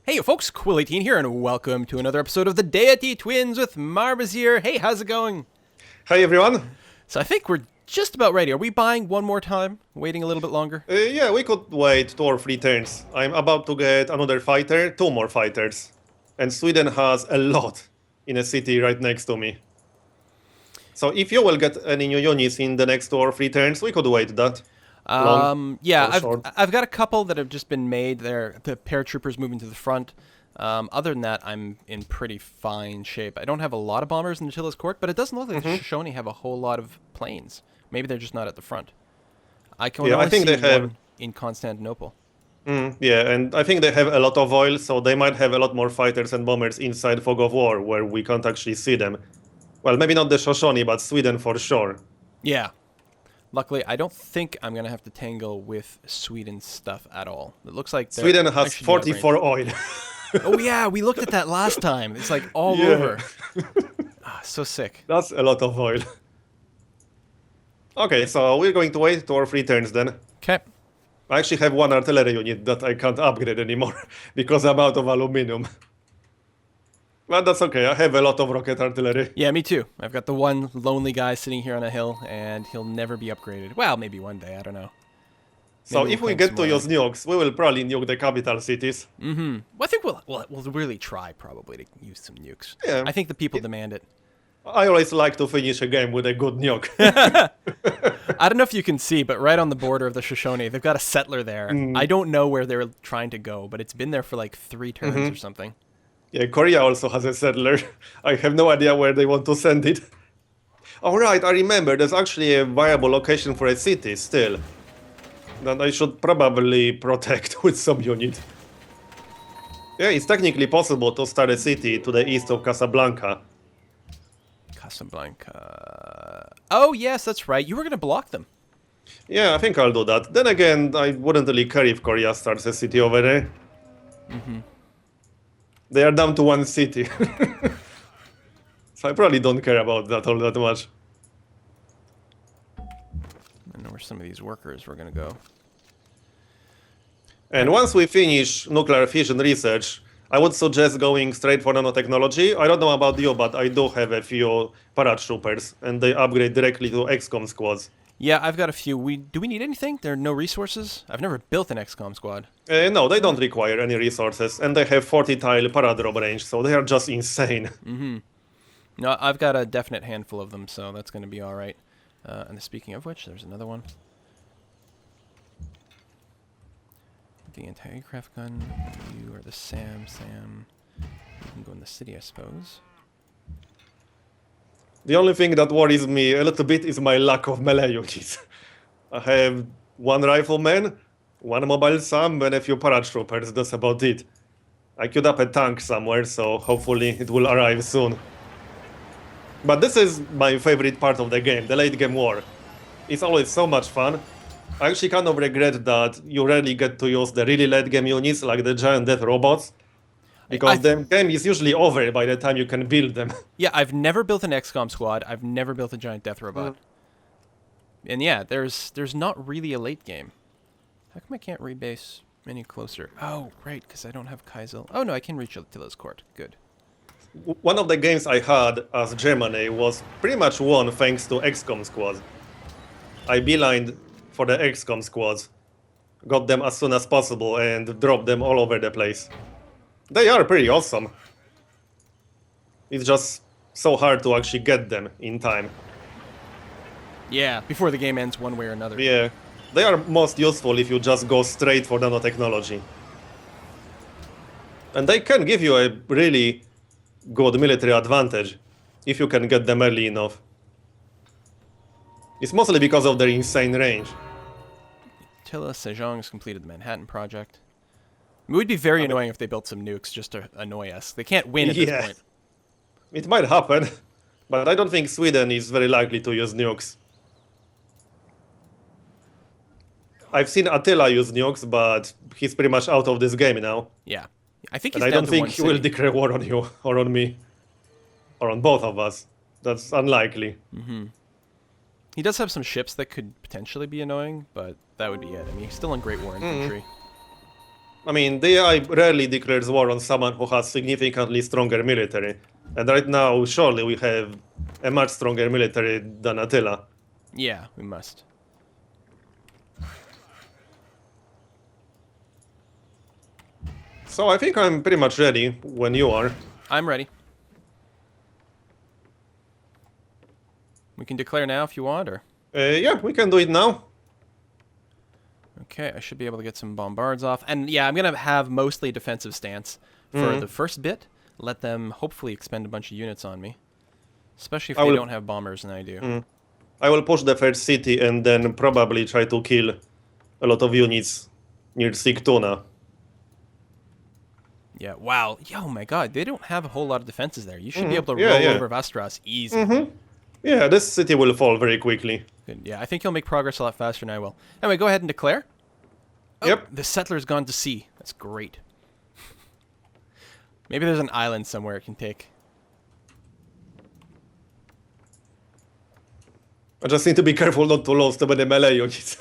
Hey folks, Quill18 here, and welcome to another episode of the Deity Twins with Marbazier. Hey, how's it going? Hi everyone. So I think we're just about ready. Are we buying one more time? Waiting a little bit longer? Yeah, we could wait 2 or 3 turns. I'm about to get another fighter, 2 more fighters. And Sweden has a lot in a city right next to me. So if you will get any new units in the next 2 or 3 turns, we could wait that. Yeah, short. I've got a couple that have just been made. They're the paratroopers moving to the front. Other than that, I'm in pretty fine shape. I don't have a lot of bombers in Attila's court, but it doesn't look like the Shoshone have a whole lot of planes. Maybe they're just not at the front. I can only think see they have one in Constantinople. Yeah, and I think they have a lot of oil, so they might have a lot more fighters and bombers inside Fog of War, where we can't actually see them. Well, maybe not the Shoshone, but Sweden for sure. Yeah. Luckily, I don't think I'm going to have to tangle with Sweden's stuff at all. It looks like Sweden has 44 oil. Oh, yeah, we looked at that last time. It's like all Yeah. over. So sick. That's a lot of oil. Okay, so we're going to wait 2 or 3 turns then. Okay. I actually have 1 artillery unit that I can't upgrade anymore because I'm out of aluminum. But that's okay, I have a lot of rocket artillery. Yeah, me too. I've got the one lonely guy sitting here on a hill, and he'll never be upgraded. Well, maybe one day, I don't know. So Maybe if we'll we claim get some to more use nukes, we will probably nuke the capital cities. Well, I think we'll really try, probably, to use some nukes. Yeah. I think the people demand it. I always like to finish a game with a good nuke. I don't know if you can see, but right on the border of the Shoshone, they've got a settler there. I don't know where they're trying to go, but it's been there for like 3 turns or something. Yeah, Korea also has a settler. I have no idea where they want to send it. Alright, I remember, there's actually a viable location for a city still. That I should probably protect with some unit. Yeah, it's technically possible to start a city to the east of Casablanca. Casablanca. Oh, yes, that's right. You were going to block them. Yeah, I think I'll do that. Then again, I wouldn't really care if Korea starts a city over there. They are down to 1 city. So I probably don't care about that all that much. I know where some of these workers were going to go. And once we finish nuclear fission research, I would suggest going straight for nanotechnology. I don't know about you, but I do have a few paratroopers, and they upgrade directly to XCOM squads. Yeah, I've got a few. Do we need anything? There are no resources? I've never built an XCOM squad. No, they don't require any resources, and they have 40-tile paradrop range, so they are just insane. No, I've got a definite handful of them, so that's going to be all right. And speaking of which, there's another one. The anti-aircraft gun. You are the Sam. You can go in the city, I suppose. The only thing that worries me a little bit is my lack of melee units. I have 1 rifleman, 1 mobile SAM, and a few paratroopers, that's about it. I queued up a tank somewhere, so hopefully it will arrive soon. But this is my favorite part of the game, the late game war. It's always so much fun. I actually kind of regret that you rarely get to use the really late game units like the giant death robots. Because the game is usually over by the time you can build them. Yeah, I've never built an XCOM squad. I've never built a giant death robot. And yeah, there's not really a late game. How come I can't rebase any closer? Oh, right, because I don't have Kaisel. Oh, no, I can reach Attila's court. Good. One of the games I had as Germany was pretty much won thanks to XCOM squads. I beelined for the XCOM squads, got them as soon as possible, and dropped them all over the place. They are pretty awesome. It's just so hard to actually get them in time. Yeah, before the game ends one way or another. Yeah, they are most useful if you just go straight for nanotechnology. And they can give you a really good military advantage if you can get them early enough. It's mostly because of their insane range. Attila Sejong has completed the Manhattan Project. It would be very annoying if they built some nukes just to annoy us. They can't win at this point. It might happen, but I don't think Sweden is very likely to use nukes. I've seen Attila use nukes, but he's pretty much out of this game now. Yeah. I think he's And I down don't to think one he will city. declare war on you, or on me, or on both of us. That's unlikely. He does have some ships that could potentially be annoying, but that would be it. I mean, he's still in Great War Infantry. I mean, the AI rarely declares war on someone who has significantly stronger military. And right now, surely we have a much stronger military than Attila. Yeah, we must. So I think I'm pretty much ready when you are. I'm ready. We can declare now if you want, or... Yeah, we can do it now. Okay, I should be able to get some bombards off. And yeah, I'm going to have mostly defensive stance for the first bit. Let them hopefully expend a bunch of units on me. Especially if they don't have bombers, and I do. I will push the first city and then probably try to kill a lot of units near Sigtuna. Yeah, wow. Oh my god, they don't have a whole lot of defenses there. You should be able to roll over Vastras easy. Yeah, this city will fall very quickly. Good. Yeah, I think you'll make progress a lot faster than I will. Anyway, go ahead and declare. Oh, Yep. The settler's gone to sea. That's great. Maybe there's an island somewhere it can take. I just need to be careful not to lose too many melee units.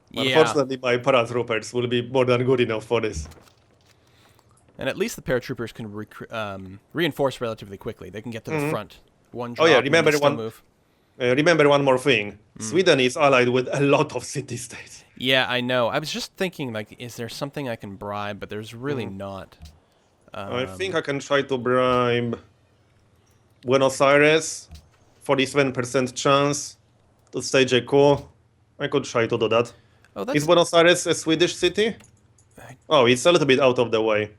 Yeah. Unfortunately, my paratroopers will be more than good enough for this. And at least the paratroopers can reinforce relatively quickly. They can get to the front. One drop. Oh yeah, and remember they still move. remember one more thing. Sweden is allied with a lot of city-states. Yeah, I know. I was just thinking, like, is there something I can bribe? But there's really not. I think I can try to bribe Buenos Aires, 47% chance to stage a coup. I could try to do that. Oh, that's Is Buenos Aires a Swedish city? Oh, it's a little bit out of the way.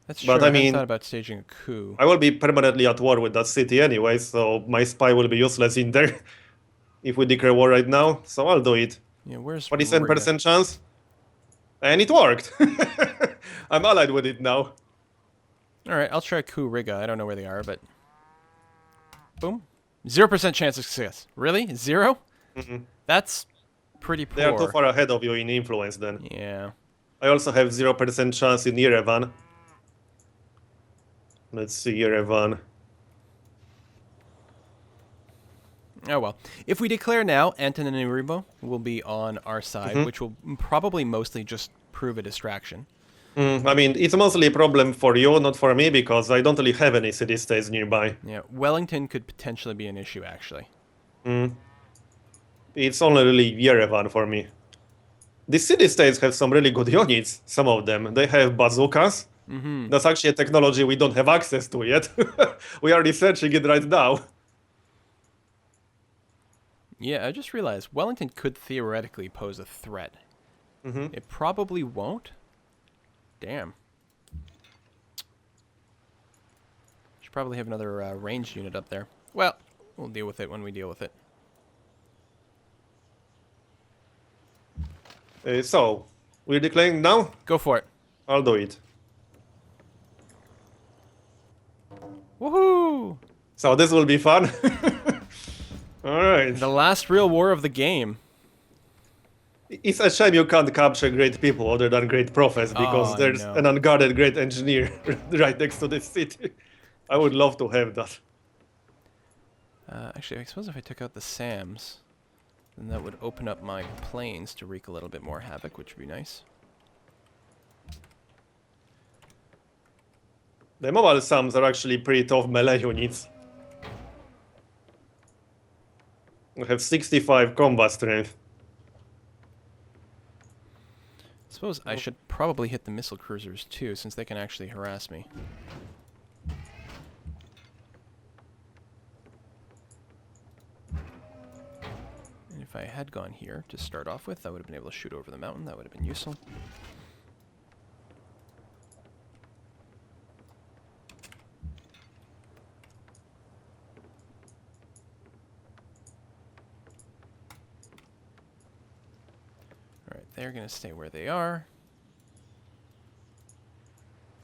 That's But true. I I hadn't mean- thought about staging a coup. I will be permanently at war with that city anyway, so my spy will be useless in there if we declare war right now. So I'll do it. Yeah, where's 47% chance. And it worked. I'm allied with it now. All right, I'll try coup Riga. I don't know where they are, but boom, 0% chance of success. Really, 0? That's pretty poor. They are too far ahead of you in influence then. Yeah. I also have 0% chance in Yerevan. Let's see, Yerevan. Oh well. If we declare now, Antananarivo will be on our side, which will probably mostly just prove a distraction. I mean, it's mostly a problem for you, not for me, because I don't really have any city-states nearby. Yeah, Wellington could potentially be an issue, actually. It's only really Yerevan for me. The city-states have some really good units, some of them. They have bazookas. That's actually a technology we don't have access to yet. We are researching it right now. Yeah, I just realized Wellington could theoretically pose a threat. It probably won't. Damn. Should probably have another ranged unit up there. Well, we'll deal with it when we deal with it. So, we're declaring now? Go for it. I'll do it. Woohoo! So this will be fun. Alright. The last real war of the game. It's a shame you can't capture great people other than great prophets, because Oh, there's no. an unguarded great engineer right next to this city. I would love to have that. Actually, I suppose if I took out the SAMs, then that would open up my planes to wreak a little bit more havoc, which would be nice. The mobile SAMs are actually pretty tough melee units. We have 65 combat strength. I suppose I should probably hit the missile cruisers too, since they can actually harass me. And if I had gone here to start off with, I would have been able to shoot over the mountain. That would have been useful. Alright, they're going to stay where they are.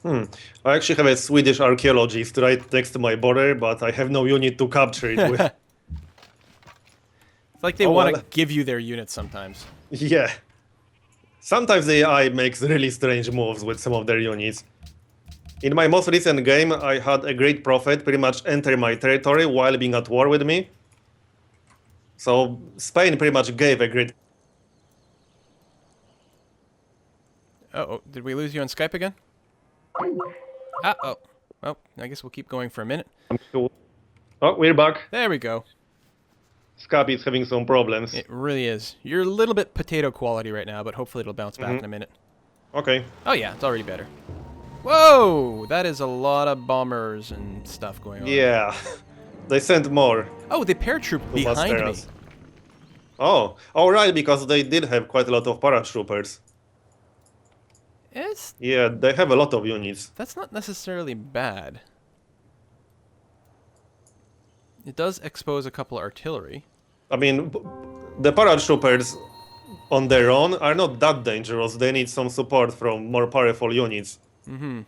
I actually have a Swedish archaeologist right next to my border, but I have no unit to capture it with. It's like they Oh, want to well. give you their units sometimes. Yeah. Sometimes the AI makes really strange moves with some of their units. In my most recent game, I had a great prophet pretty much enter my territory while being at war with me. So Spain pretty much gave a great... Uh-oh, did we lose you on Skype again? Uh-oh. Well, I guess we'll keep going for a minute. I'm sure. Oh, we're back. There we go. Skype is having some problems. It really is. You're a little bit potato quality right now, but hopefully it'll bounce back in a minute. Okay. Oh yeah, it's already better. Whoa! That is a lot of bombers and stuff going on. Yeah. They sent more. Oh, the paratroop behind me. Oh, alright, because they did have quite a lot of paratroopers. Yeah, they have a lot of units. That's not necessarily bad. It does expose a couple of artillery. I mean, the paratroopers on their own are not that dangerous. They need some support from more powerful units. Mm-hmm.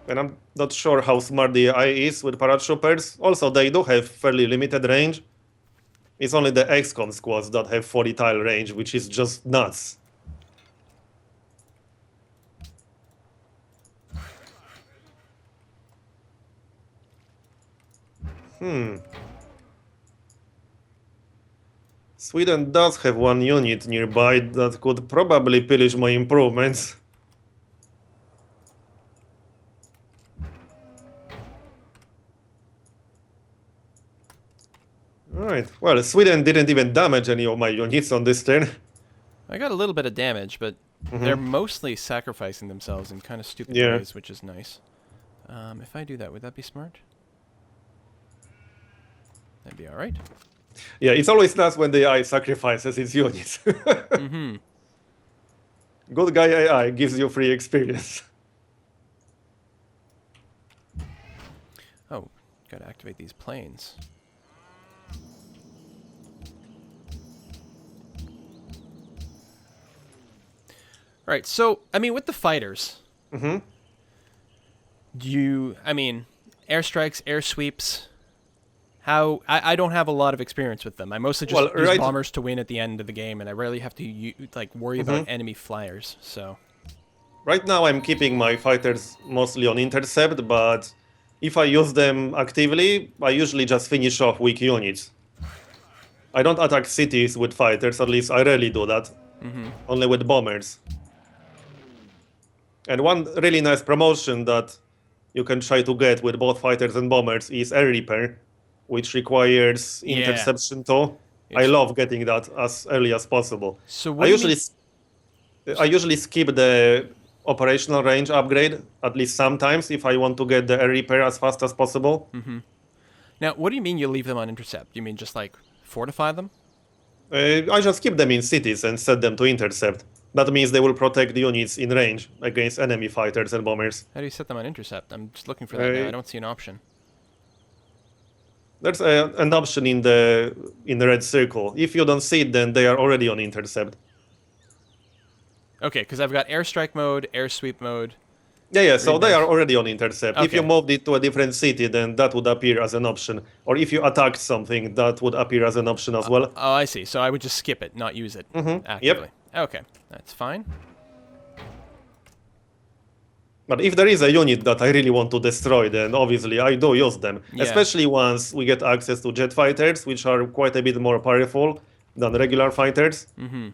And I'm not sure how smart the AI is with paratroopers. Also, they do have fairly limited range. It's only the XCOM squads that have 40 tile range, which is just nuts. Sweden does have one unit nearby that could probably pillage my improvements. Alright, well, Sweden didn't even damage any of my units on this turn. I got a little bit of damage, but they're mostly sacrificing themselves in kind of stupid ways, which is nice. If I do that, would that be smart? That'd be alright. Yeah, it's always nice when the AI sacrifices its units. Good guy AI gives you free experience. Oh, gotta activate these planes. Right, so, I mean, with the fighters, do you, I mean, airstrikes, air sweeps, how, I don't have a lot of experience with them. I mostly just use bombers to win at the end of the game, and I rarely have to, like, worry about enemy flyers, so. Right now I'm keeping my fighters mostly on intercept, but if I use them actively, I usually just finish off weak units. I don't attack cities with fighters, at least I rarely do that. Only with bombers. And one really nice promotion that you can try to get with both fighters and bombers is air repair, which requires interception too. I love getting that as early as possible. So I usually skip the operational range upgrade at least sometimes if I want to get the air repair as fast as possible. Now, what do you mean you leave them on intercept? You mean just like fortify them? I just keep them in cities and set them to intercept. That means they will protect the units in range against enemy fighters and bombers. How do you set them on intercept? I'm just looking for that now. I don't see an option. There's an option in the red circle. If you don't see it, then they are already on intercept. Okay, because I've got airstrike mode, air sweep mode. Yeah, so they are already on intercept. Okay. If you moved it to a different city, then that would appear as an option. Or if you attacked something, that would appear as an option as well. Oh, I see. So I would just skip it, not use it actively. Okay, that's fine. But if there is a unit that I really want to destroy, then obviously I do use them. Yeah. Especially once we get access to jet fighters, which are quite a bit more powerful than regular fighters. And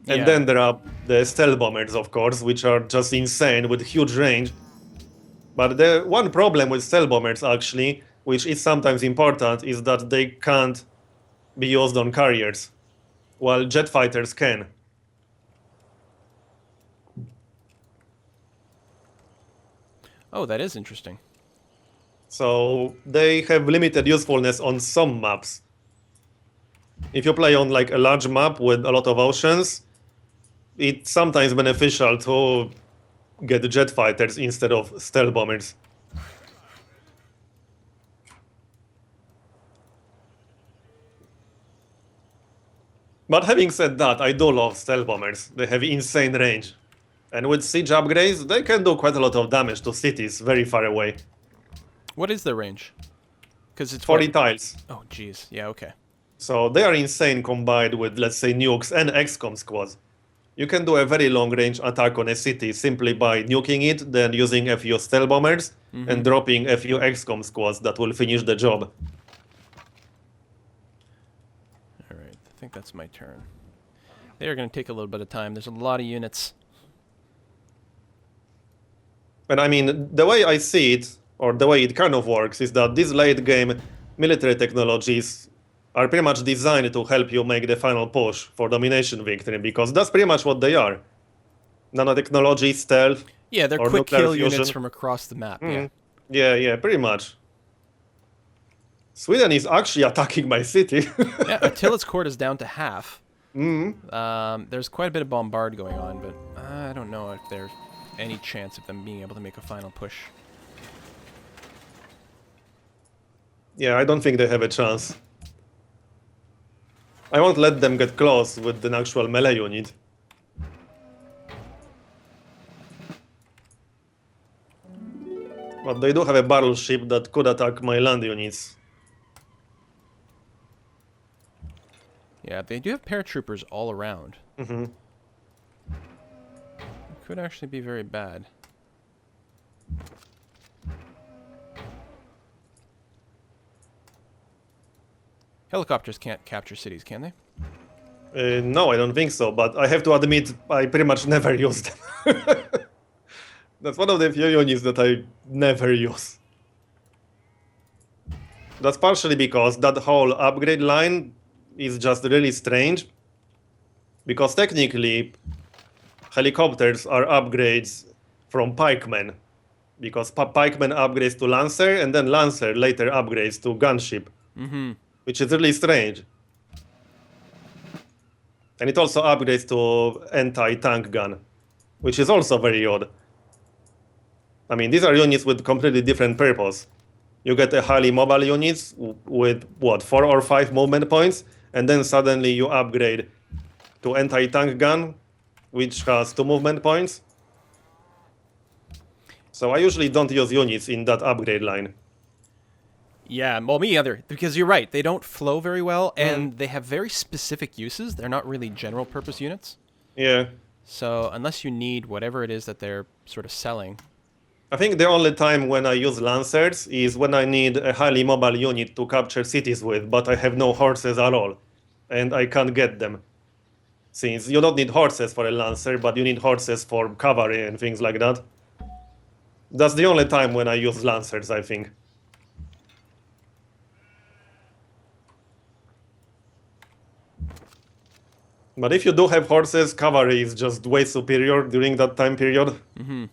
then there are the stealth bombers, of course, which are just insane with huge range. But the one problem with stealth bombers, actually, which is sometimes important, is that they can't be used on carriers, while jet fighters can. Oh, that is interesting. So they have limited usefulness on some maps. If you play on like a large map with a lot of oceans, it's sometimes beneficial to get jet fighters instead of stealth bombers. But having said that, I do love stealth bombers. They have insane range. And with siege upgrades, they can do quite a lot of damage to cities very far away. What is their range? Because it's 40 tiles. Oh, jeez. Yeah, okay. So they are insane combined with, let's say, nukes and XCOM squads. You can do a very long-range attack on a city simply by nuking it, then using a few stealth bombers, and dropping a few XCOM squads that will finish the job. Alright. think that's my turn. They are going to take a little bit of time. There's a lot of units. And I mean, the way I see it, or the way it kind of works, is that these late game military technologies are pretty much designed to help you make the final push for domination victory, because that's pretty much what they are. Nanotechnology, stealth. Yeah, they're or quick nuclear kill fusion. units from across the map. Yeah. Yeah, pretty much. Sweden is actually attacking my city. Yeah, Attila's court is down to half. Mm-hmm. There's quite a bit of bombard going on, but I don't know if there's any chance of them being able to make a final push. Yeah, I don't think they have a chance. I won't let them get close with an actual melee unit. But they do have a battleship that could attack my land units. Yeah, they do have paratroopers all around. Mm-hmm. It could actually be very bad. Helicopters can't capture cities, can they? No, I don't think so, but I have to admit, I pretty much never use them. That's one of the few units that I never use. That's partially because that whole upgrade line is just really strange. Because technically, helicopters are upgrades from pikemen. Because pikemen upgrades to Lancer, and then Lancer later upgrades to gunship. Mm-hmm. Which is really strange. And it also upgrades to anti-tank gun, which is also very odd. I mean, these are units with completely different purpose. You get a highly mobile units with, what, 4 or 5 movement points, and then suddenly you upgrade to anti-tank gun, which has 2 movement points. So I usually don't use units in that upgrade line. Yeah, well, me either, because you're right. They don't flow very well, and they have very specific uses. They're not really general-purpose units. Yeah. So unless you need whatever it is that they're sort of selling... I think the only time when I use Lancers is when I need a highly mobile unit to capture cities with, but I have no horses at all, and I can't get them. Since you don't need horses for a Lancer, but you need horses for cavalry and things like that. That's the only time when I use Lancers, I think. But if you do have horses, cavalry is just way superior during that time period. Mm-hmm.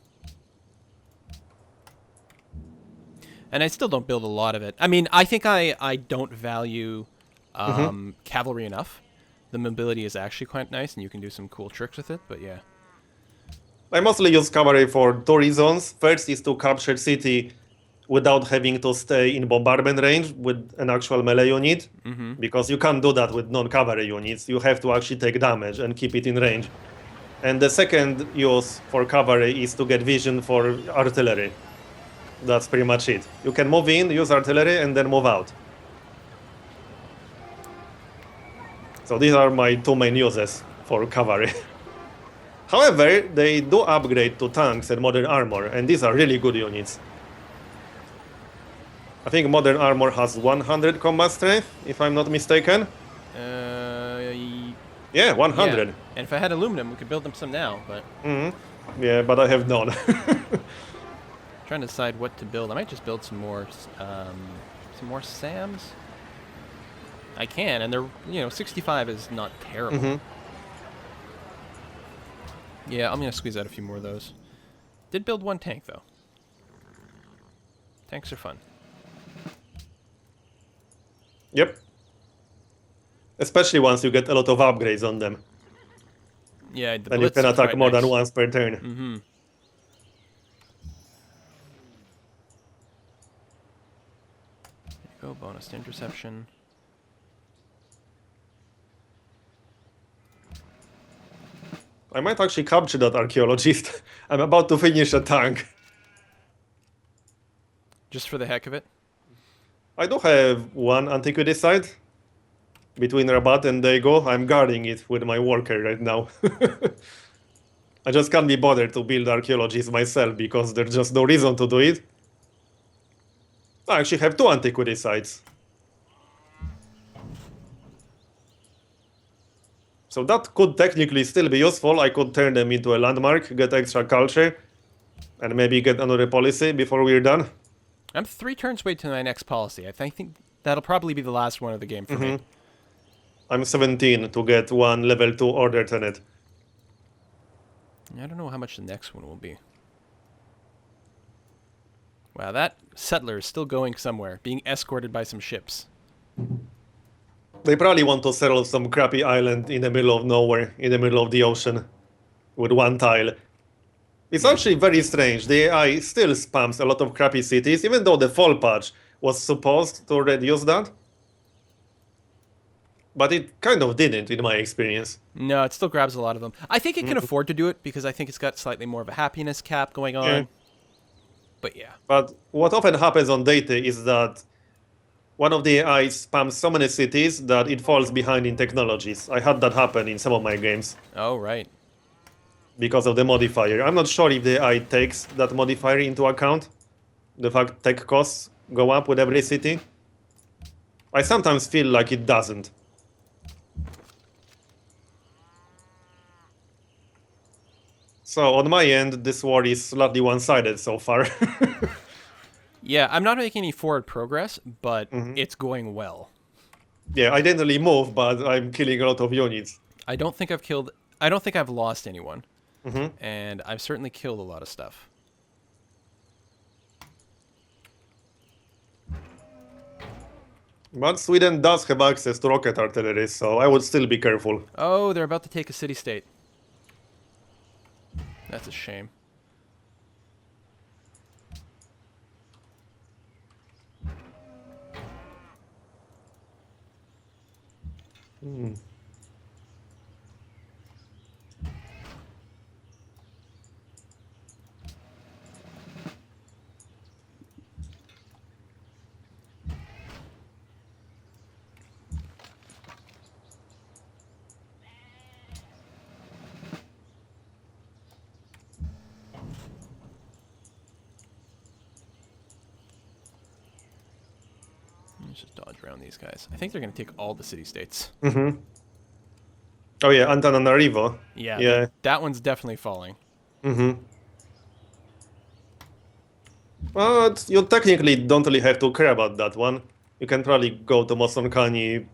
And I still don't build a lot of it. I mean, I think I don't value cavalry enough. The mobility is actually quite nice, and you can do some cool tricks with it, but yeah. I mostly use cavalry for 2 reasons. First is to capture city without having to stay in bombardment range with an actual melee unit, because you can't do that with non-cavalry units. You have to actually take damage and keep it in range. And the second use for cavalry is to get vision for artillery. That's pretty much it. You can move in, use artillery, and then move out. So these are my 2 main uses for cavalry. However, they do upgrade to tanks and modern armor, and these are really good units. I think modern armor has 100 combat strength, if I'm not mistaken. Yeah, 100. Yeah. And if I had aluminum, we could build them some now, but... Yeah, but I have none. Trying to decide what to build. I might just build some more SAMs. I can, and they're, 65 is not terrible. Yeah, I'm gonna squeeze out a few more of those. Did build 1 tank though. Tanks are fun. Yep. Especially once you get a lot of upgrades on them. Yeah, the Then you blitz can is attack quite more nice. than once per turn. Go bonus to interception. I might actually capture that archaeologist. I'm about to finish a tank. Just for the heck of it. I do have 1 antiquity site between Rabat and Dago. I'm guarding it with my worker right now. I just can't be bothered to build archaeologists myself because there's just no reason to do it. I actually have 2 antiquity sites. So that could technically still be useful. I could turn them into a landmark, get extra culture, and maybe get another policy before we're done. I'm 3 turns away to my next policy. I think that'll probably be the last one of the game for me. I'm 17 to get one level 2 order tenant. I don't know how much the next one will be. Wow, that settler is still going somewhere, being escorted by some ships. They probably want to settle some crappy island in the middle of nowhere, in the middle of the ocean, with one tile. It's actually very strange. The AI still spams a lot of crappy cities, even though the fall patch was supposed to reduce that. But it kind of didn't, in my experience. No, it still grabs a lot of them. I think it can afford to do it because I think it's got slightly more of a happiness cap going on. Yeah. But yeah. But what often happens on Deity is that one of the AI spams so many cities that it falls behind in technologies. I had that happen in some of my games Oh, right. because of the modifier. I'm not sure if the AI takes that modifier into account. The fact tech costs go up with every city. I sometimes feel like it doesn't. So on my end, this war is slightly one-sided so far. Yeah, I'm not making any forward progress, but it's going well. Yeah, I didn't really move, but I'm killing a lot of units. I don't think I've lost anyone. And I've certainly killed a lot of stuff. But Sweden does have access to rocket artillery, so I would still be careful. Oh, they're about to take a city-state. That's a shame. Let's just dodge around these guys. I think they're going to take all the city-states. Oh yeah, Antananarivo. Yeah, Yeah. that one's definitely falling. But you technically don't really have to care about that one. You can probably go to Mosonkani.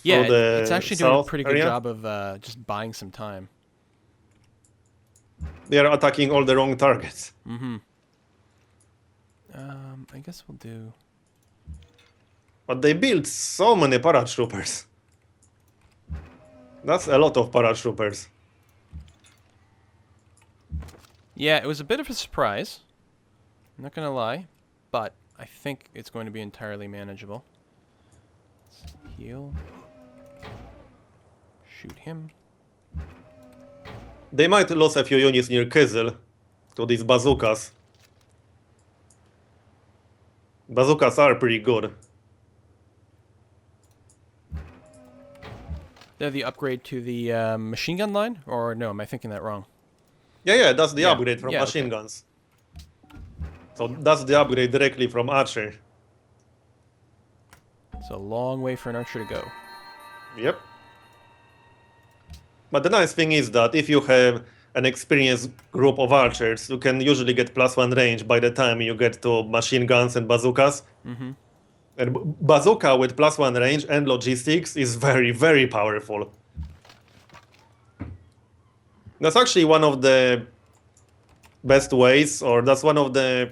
Yeah, the it's actually doing a south pretty good area. job of just buying some time. They are attacking all the wrong targets. I guess we'll do... But they built so many paratroopers. That's a lot of paratroopers. Yeah, it was a bit of a surprise. I'm not going to lie. But I think it's going to be entirely manageable. Let's heal. Shoot him. They might lose a few units near Kyzyl to these bazookas. Bazookas are pretty good. They're the upgrade to the machine gun line? Or no, am I thinking that wrong? Yeah, that's the Yeah. upgrade from Yeah, machine okay. guns. So that's the upgrade directly from Archer. It's a long way for an archer to go. Yep. But the nice thing is that if you have an experienced group of archers, you can usually get +1 range by the time you get to machine guns and bazookas. And bazooka with +1 range and logistics is very, very powerful. That's actually one of the best ways, or that's one of the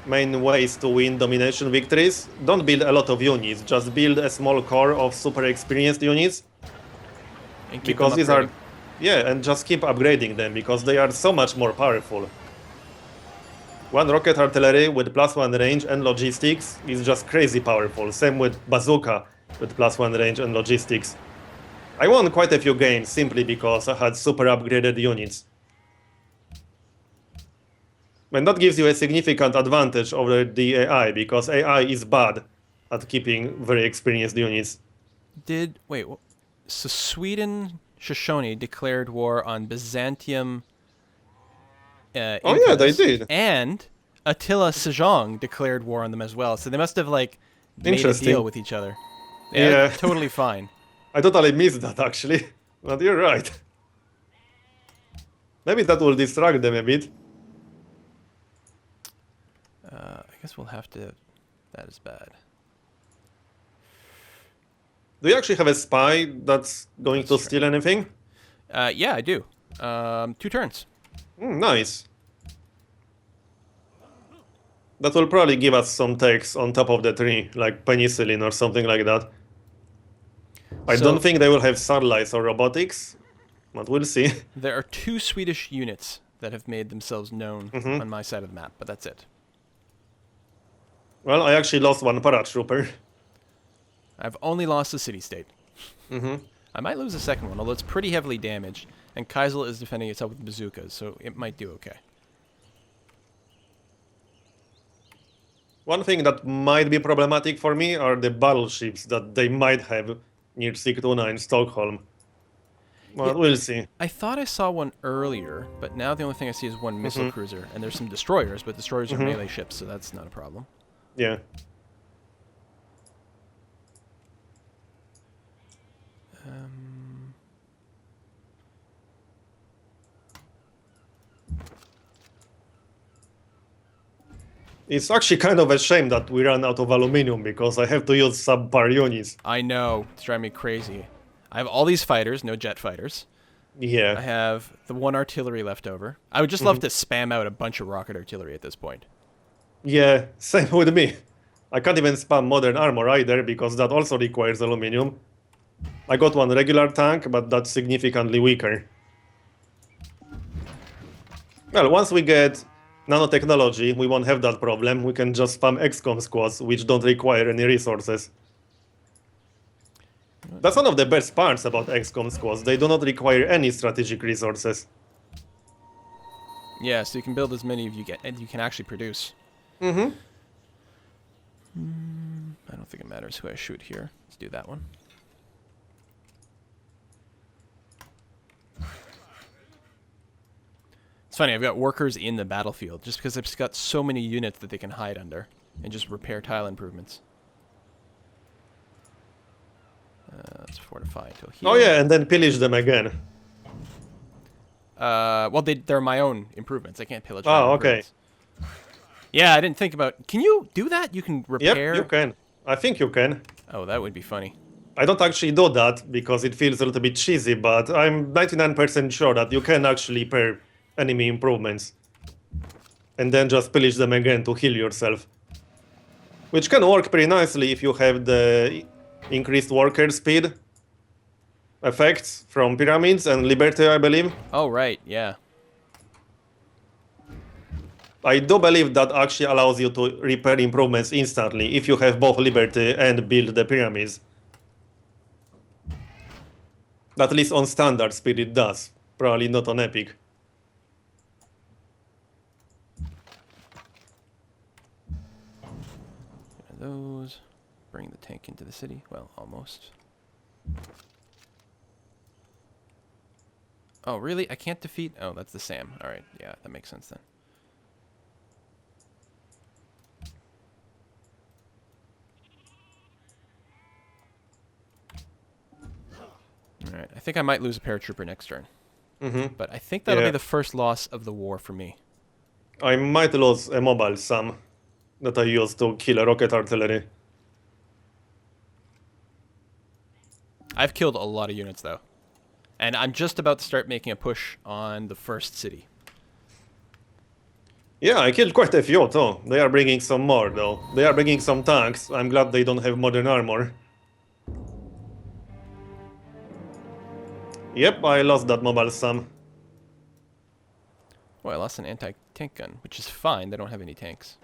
main ways to win domination victories. Don't build a lot of units, just build a small core of super experienced units. And keep Because them these are, upgrading. yeah, and just keep upgrading them because they are so much more powerful. One rocket artillery with +1 range and logistics is just crazy powerful. Same with bazooka with +1 range and logistics. I won quite a few games simply because I had super upgraded units. And that gives you a significant advantage over the AI because AI is bad at keeping very experienced units. So Sweden, Shoshone declared war on Byzantium. Oh yeah, they Incas, did. And Attila Sejong declared war on them as well. So they must have like made a Interesting. deal with each other. Yeah. Totally fine. I totally missed that actually. But you're right. Maybe that will distract them a bit. I guess we'll have to... That is bad. Do you actually have a spy that's going Let's to try. steal anything? Yeah, I do. 2 turns. Nice. That will probably give us some takes on top of the tree, like penicillin or something like that. I So- don't think they will have satellites or robotics, but we'll see. There are 2 Swedish units that have made themselves known Mm-hmm. on my side of the map, but that's it. Well, I actually lost one paratrooper. I've only lost a city-state. Mm-hmm. I might lose a second one, although it's pretty heavily damaged, and Kaisel is defending itself with bazookas, so it might do okay. One thing that might be problematic for me are the battleships that they might have near Sigtuna in Stockholm. But Yeah. we'll see. I thought I saw one earlier, but now the only thing I see is one missile cruiser, and there's some destroyers, but destroyers are melee ships, so that's not a problem. Yeah. It's actually kind of a shame that we ran out of aluminium because I have to use subpar units. I know, it's driving me crazy. I have all these fighters, no jet fighters. I Yeah. have the 1 artillery left over. I would just love to spam out a bunch of rocket artillery at this point. Yeah, same with me. I can't even spam modern armor either because that also requires aluminium. I got one regular tank, but that's significantly weaker. Well, once we get nanotechnology, we won't have that problem. We can just spam XCOM squads, which don't require any resources. That's one of the best parts about XCOM squads. They do not require any strategic resources. Yeah, so you can build as many as you get, and you can actually produce. Mm-hmm. I don't think it matters who I shoot here. Let's do that one. It's funny, I've got workers in the battlefield just because I've just got so many units that they can hide under and just repair tile improvements. Let's fortify until here. Oh yeah, and then pillage them again. Well, they're my own improvements. I can't pillage my Oh, own okay. improvements. Yeah, I didn't think about... Can you do that? You can repair... Yep, you can. I think you can. Oh, that would be funny. I don't actually do that because it feels a little bit cheesy, but I'm 99% sure that you can actually pair enemy improvements. And then just pillage them again to heal yourself. Which can work pretty nicely if you have the increased worker speed effects from pyramids and Liberty, I believe. Oh, right, yeah. I do believe that actually allows you to repair improvements instantly if you have both Liberty and build the pyramids. At least on standard speed it does. Probably not on epic. Those. Bring the tank into the city. Well, almost. Oh, really? I can't defeat... Oh, that's the Sam. Alright, yeah, that makes sense then. Alright, I think I might lose a paratrooper next turn. But I think that'll be Yeah. the first loss of the war for me. I might lose a mobile SAM that I used to kill a rocket artillery. I've killed a lot of units, though. And I'm just about to start making a push on the first city. Yeah, I killed quite a few too. They are bringing some more though. They are bringing some tanks. I'm glad they don't have modern armor. Yep, I lost that mobile SAM. Oh, I lost an anti-tank gun, which is fine. They don't have any tanks.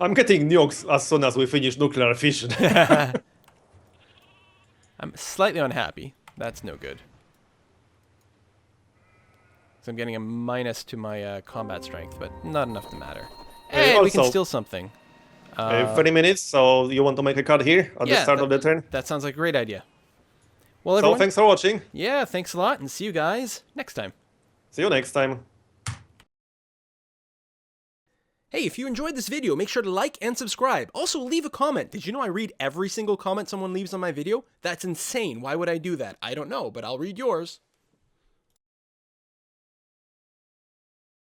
I'm getting nukes as soon as we finish nuclear fission. I'm slightly unhappy. That's no good. So I'm getting a minus to my combat strength, but not enough to matter. Hey, we can also- steal something. 30 minutes, so you want to make a cut here at the start of the turn? That sounds like a great idea. Well, So everyone, thanks for watching. yeah, thanks a lot, and see you guys next time. See you next time. Hey, if you enjoyed this video, make sure to like and subscribe. Also, leave a comment. Did you know I read every single comment someone leaves on my video? That's insane. Why would I do that? I don't know, but I'll read yours.